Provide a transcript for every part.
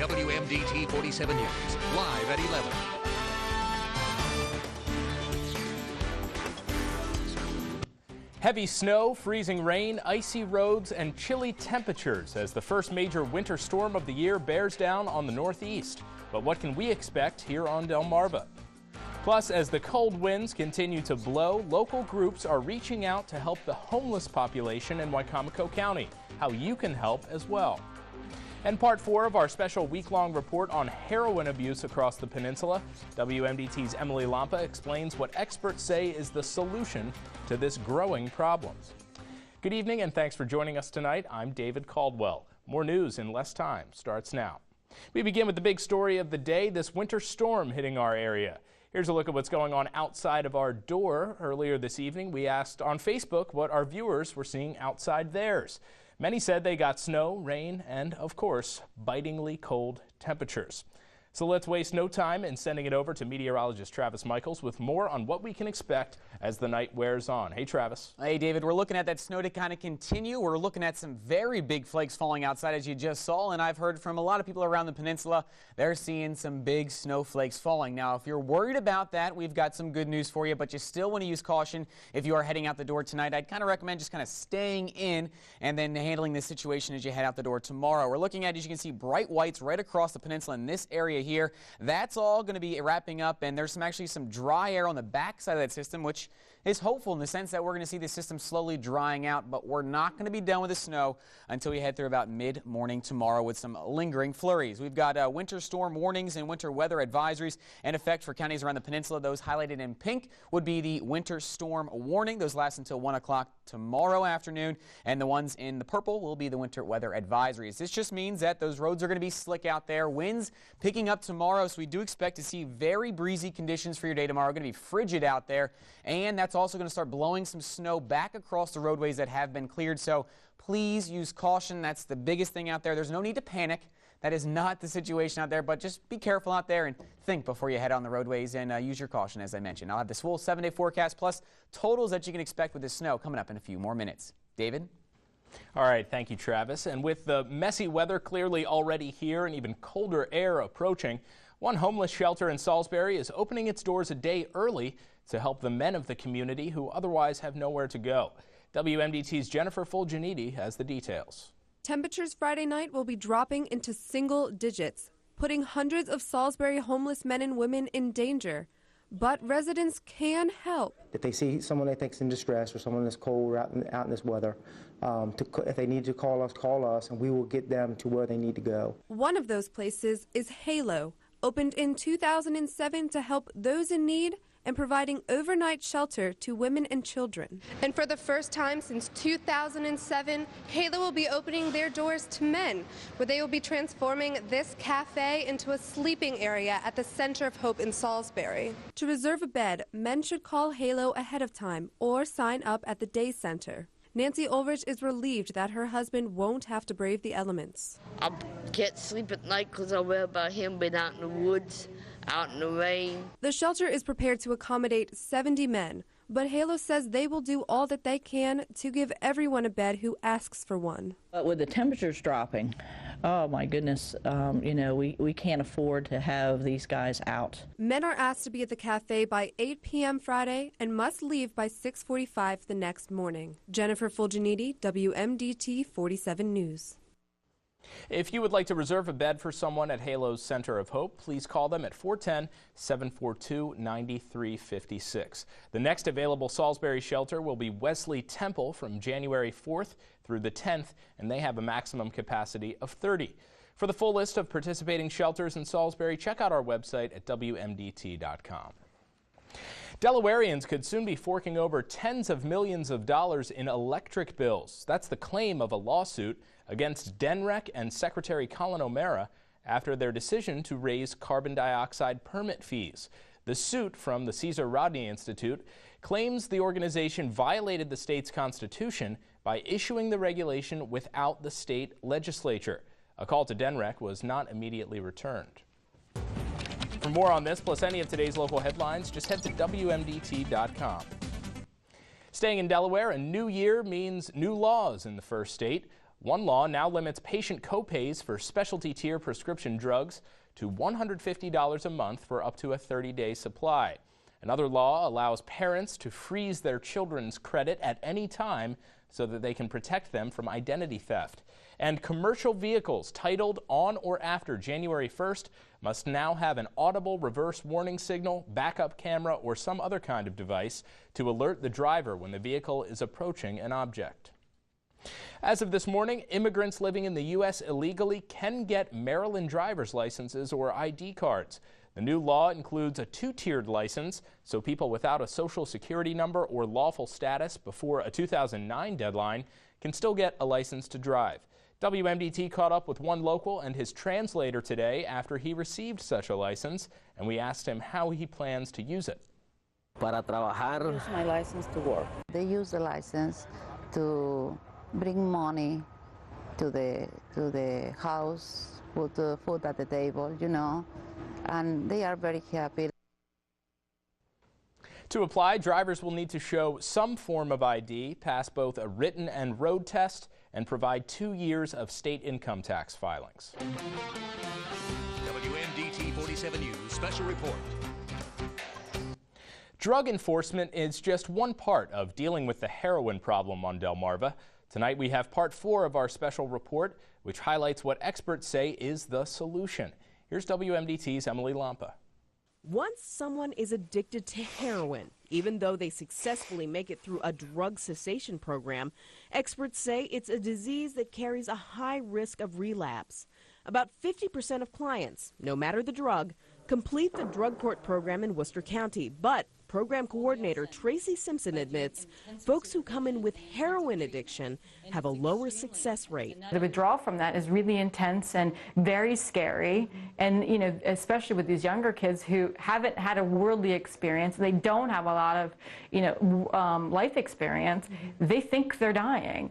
WMDT 47 News, live at 11. Heavy snow, freezing rain, icy roads, and chilly temperatures as the first major winter storm of the year bears down on the Northeast. But what can we expect here on Delmarva? Plus, as the cold winds continue to blow, local groups are reaching out to help the homeless population in Wicomico County. How you can help as well. And part 4 of our special week-long report on heroin abuse across the peninsula. WMDT's Emily Lampa explains what experts say is the solution to this growing problem. Good evening and thanks for joining us tonight. I'm David Caldwell. More news in less time starts now. We begin with the big story of the day, this winter storm hitting our area. Here's a look at what's going on outside of our door. Earlier this evening, we asked on Facebook what our viewers were seeing outside theirs. Many said they got snow, rain, and, of course, bitingly cold temperatures. So let's waste no time in sending it over to meteorologist Travis Michaels with more on what we can expect as the night wears on. Hey, Travis. Hey, David. We're looking at that snow to kind of continue. We're looking at some very big flakes falling outside, as you just saw, and I've heard from a lot of people around the peninsula. They're seeing some big snowflakes falling. Now, if you're worried about that, we've got some good news for you, but you still want to use caution if you are heading out the door tonight. I'd kind of recommend just kind of staying in and then handling this situation as you head out the door tomorrow. We're looking at, as you can see, bright whites right across the peninsula in this area here. That's all going to be wrapping up, and there's actually some dry air on the back side of that system, which is hopeful in the sense that we're going to see the system slowly drying out, but we're not going to be done with the snow until we head through about mid-morning tomorrow with some lingering flurries. We've got winter storm warnings and winter weather advisories in effect for counties around the peninsula. Those highlighted in pink would be the winter storm warning. Those last until 1 o'clock tomorrow afternoon, and the ones in the purple will be the winter weather advisories. This just means that those roads are going to be slick out there. Winds picking up tomorrow, so we do expect to see very breezy conditions for your day tomorrow. Going to be frigid out there, and that's also going to start blowing some snow back across the roadways that have been cleared. So please use caution. That's the biggest thing out there. There's no need to panic. That is not the situation out there, but just be careful out there and think before you head on the roadways and use your caution, as I mentioned. I'll have this full 7-day forecast plus totals that you can expect with this snow coming up in a few more minutes. David? All right, thank you, Travis. And with the messy weather clearly already here and even colder air approaching, one homeless shelter in Salisbury is opening its doors a day early to help the men of the community who otherwise have nowhere to go. WMDT's Jennifer Fulginiti has the details. Temperatures Friday night will be dropping into single digits, putting hundreds of Salisbury homeless men and women in danger. But residents can help. If they see someone they think is in distress or someone that's cold or out in this weather, if they need to call us, and we will get them to where they need to go. One of those places is Halo, opened in 2007 to help those in need and providing overnight shelter to women and children. And for the first time since 2007, Halo will be opening their doors to men, where they will be transforming this cafe into a sleeping area at the Center of Hope in Salisbury. To reserve a bed, men should call Halo ahead of time or sign up at the day center. Nancy Ulrich is relieved that her husband won't have to brave the elements. I can't sleep at night because I worry about him being out in the woods, out in the rain. The shelter is prepared to accommodate 70 men, but Halo says they will do all that they can to give everyone a bed who asks for one. But with the temperatures dropping, oh my goodness, we can't afford to have these guys out. Men are asked to be at the cafe by 8 p.m. Friday and must leave by 6:45 the next morning. Jennifer Fulginiti, WMDT 47 News. If you would like to reserve a bed for someone at Halo's Center of Hope, please call them at 410-742-9356. The next available Salisbury shelter will be Wesley Temple from January 4th through the 10th, and they have a maximum capacity of 30. For the full list of participating shelters in Salisbury, check out our website at WMDT.com. Delawareans could soon be forking over tens of millions of dollars in electric bills. That's the claim of a lawsuit against DENREC and Secretary Colin O'Mara after their decision to raise carbon dioxide permit fees. The suit from the Cesar Rodney Institute claims the organization violated the state's constitution by issuing the regulation without the state legislature. A call to DENREC was not immediately returned. For more on this, plus any of today's local headlines, just head to WMDT.com. Staying in Delaware, a new year means new laws in the first state. One law now limits patient copays for specialty tier prescription drugs to $150 a month for up to a 30-day supply. Another law allows parents to freeze their children's credit at any time so that they can protect them from identity theft. And commercial vehicles titled on or after January 1st must now have an audible reverse warning signal, backup camera, or some other kind of device to alert the driver when the vehicle is approaching an object. As of this morning, immigrants living in the U.S. illegally can get Maryland driver's licenses or ID cards. The new law includes a two-tiered license, so people without a social security number or lawful status before a 2009 deadline can still get a license to drive. WMDT caught up with one local and his translator today after he received such a license, and we asked him how he plans to use it. Para trabajar. Use my license to work. They use the license to bring money to the house, put the food at the table, you know, and they are very happy. To apply, drivers will need to show some form of ID, pass both a written and road test, and provide 2 years of state income tax filings. WMDT 47 News Special Report. Drug enforcement is just one part of dealing with the heroin problem on Delmarva. Tonight we have part 4 of our special report, which highlights what experts say is the solution. Here's WMDT's Emily Lampa. Once someone is addicted to heroin, even though they successfully make it through a drug cessation program, experts say it's a disease that carries a high risk of relapse. About 50% of clients, no matter the drug, complete the drug court program in Worcester County, but program coordinator Tracy Simpson admits folks who come in with heroin addiction have a lower success rate. The withdrawal from that is really intense and very scary, and you know, especially with these younger kids who haven't had a worldly experience, they don't have a lot of life experience, they think they're dying.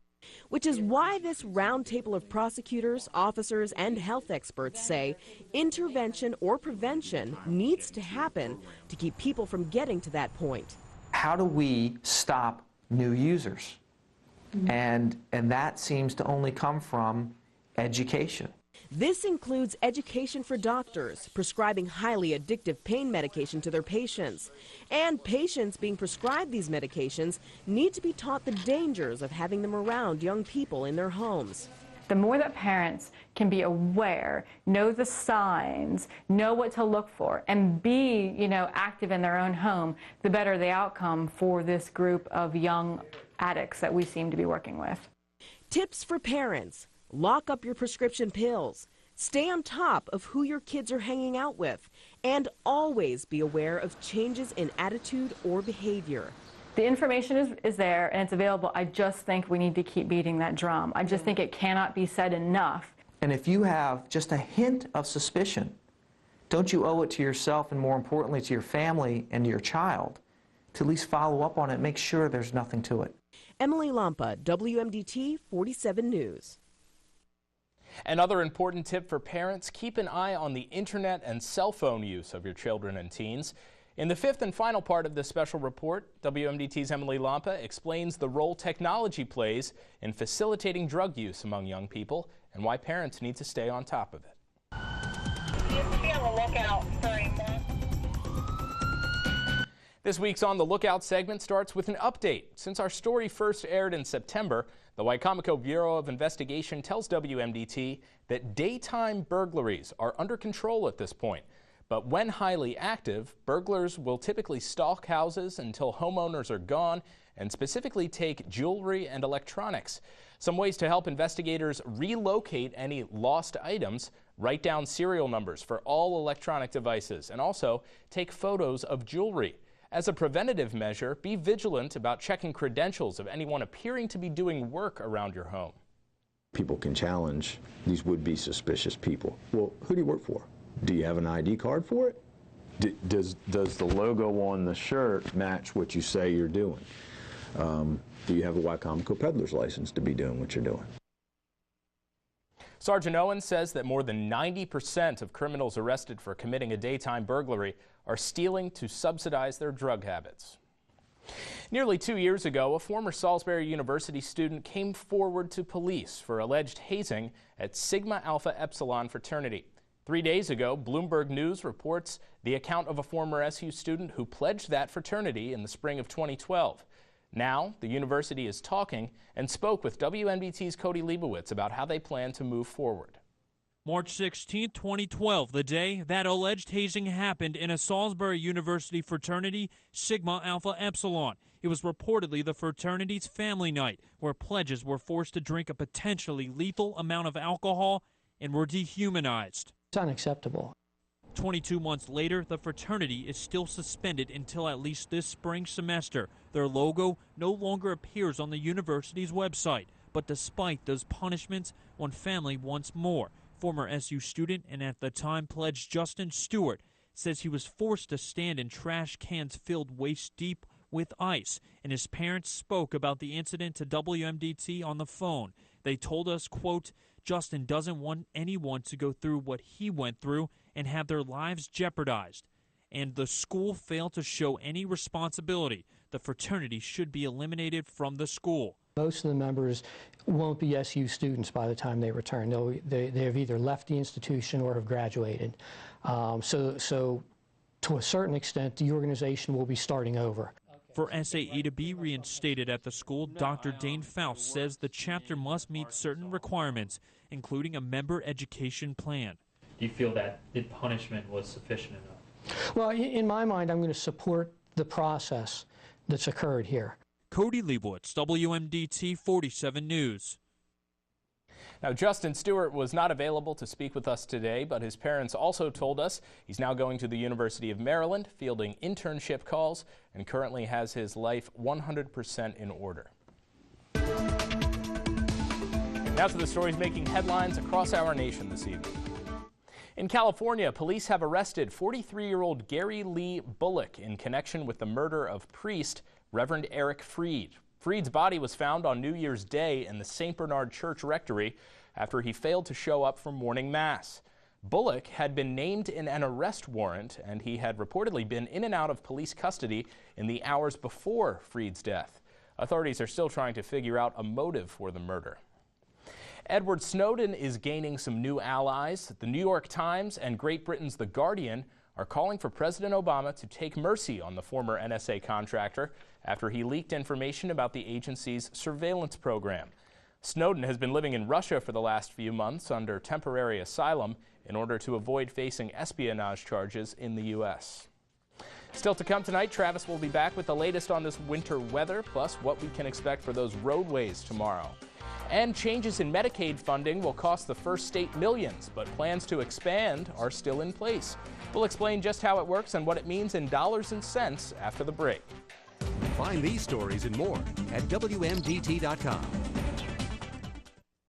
Which is why this roundtable of prosecutors, officers, and health experts say intervention or prevention needs to happen to keep people from getting to that point. How do we stop new users? And that seems to only come from education. This includes education for doctors, prescribing highly addictive pain medication to their patients. And patients being prescribed these medications need to be taught the dangers of having them around young people in their homes. The more that parents can be aware, know the signs, know what to look for, and be, active in their own home, the better the outcome for this group of young addicts that we seem to be working with. Tips for parents. Lock up your prescription pills. Stay on top of who your kids are hanging out with. And always be aware of changes in attitude or behavior. The information is there and it's available. I just think we need to keep beating that drum. I just think it cannot be said enough. And if you have just a hint of suspicion, don't you owe it to yourself and more importantly to your family and your child to at least follow up on it, make sure there's nothing to it. Emily Lampa, WMDT 47 News. Another important tip for parents, keep an eye on the internet and cell phone use of your children and teens. In the 5th and final part of this special report, WMDT's Emily Lampa explains the role technology plays in facilitating drug use among young people and why parents need to stay on top of it. Be on the lookout for a month. This week's On the Lookout segment starts with an update. Since our story first aired in September, the Wicomico Bureau of Investigation tells WMDT that daytime burglaries are under control at this point. But when highly active, burglars will typically stalk houses until homeowners are gone and specifically take jewelry and electronics. Some ways to help investigators relocate any lost items: write down serial numbers for all electronic devices and also take photos of jewelry. As a preventative measure, be vigilant about checking credentials of anyone appearing to be doing work around your home. People can challenge these would-be suspicious people. Well, who do you work for? Do you have an ID card for it? Does the logo on the shirt match what you say you're doing? Do you have a Wicomico peddler's license to be doing what you're doing? Sergeant Owen says that more than 90% of criminals arrested for committing a daytime burglary are stealing to subsidize their drug habits. Nearly 2 years ago, a former Salisbury University student came forward to police for alleged hazing at Sigma Alpha Epsilon fraternity. 3 days ago, Bloomberg News reports the account of a former SU student who pledged that fraternity in the spring of 2012. Now, the university is talking and spoke with WNBT's Cody Leibowitz about how they plan to move forward. March 16, 2012, the day that alleged hazing happened in a Salisbury University fraternity, Sigma Alpha Epsilon. It was reportedly the fraternity's family night, where pledges were forced to drink a potentially lethal amount of alcohol and were dehumanized. It's unacceptable. 22 months later, the fraternity is still suspended until at least this spring semester. Their logo no longer appears on the university's website. But despite those punishments, one family wants more. Former SU student and at the time pledged Justin Stewart says he was forced to stand in trash cans filled waist deep with ice, and his parents spoke about the incident to WMDT on the phone. They told us, quote, Justin doesn't want anyone to go through what he went through and have their lives jeopardized. And the school failed to show any responsibility. The fraternity should be eliminated from the school. Most of the members won't be SU students by the time they return. They have either left the institution or have graduated. So to a certain extent, the organization will be starting over. For SAE to be reinstated at the school, Dr. Dane Faust says the chapter must meet certain requirements, including a member education plan. Do you feel that the punishment was sufficient enough? Well, in my mind, I'm going to support the process that's occurred here. Cody Leibowitz, WMDT 47 News. Now, Justin Stewart was not available to speak with us today, but his parents also told us he's now going to the University of Maryland, fielding internship calls, and currently has his life 100% in order. Now to the stories making headlines across our nation this evening. In California, police have arrested 43-year-old Gary Lee Bullock in connection with the murder of priest Reverend Eric Freed. Freed's body was found on New Year's Day in the St. Bernard Church Rectory after he failed to show up for morning mass. Bullock had been named in an arrest warrant, and he had reportedly been in and out of police custody in the hours before Freed's death. Authorities are still trying to figure out a motive for the murder. Edward Snowden is gaining some new allies. The New York Times and Great Britain's The Guardian are calling for President Obama to take mercy on the former NSA contractor after he leaked information about the agency's surveillance program. Snowden has been living in Russia for the last few months under temporary asylum in order to avoid facing espionage charges in the U.S. Still to come tonight, Travis will be back with the latest on this winter weather, plus what we can expect for those roadways tomorrow. And changes in Medicaid funding will cost the first state millions, but plans to expand are still in place. We'll explain just how it works and what it means in dollars and cents after the break. Find these stories and more at WMDT.com.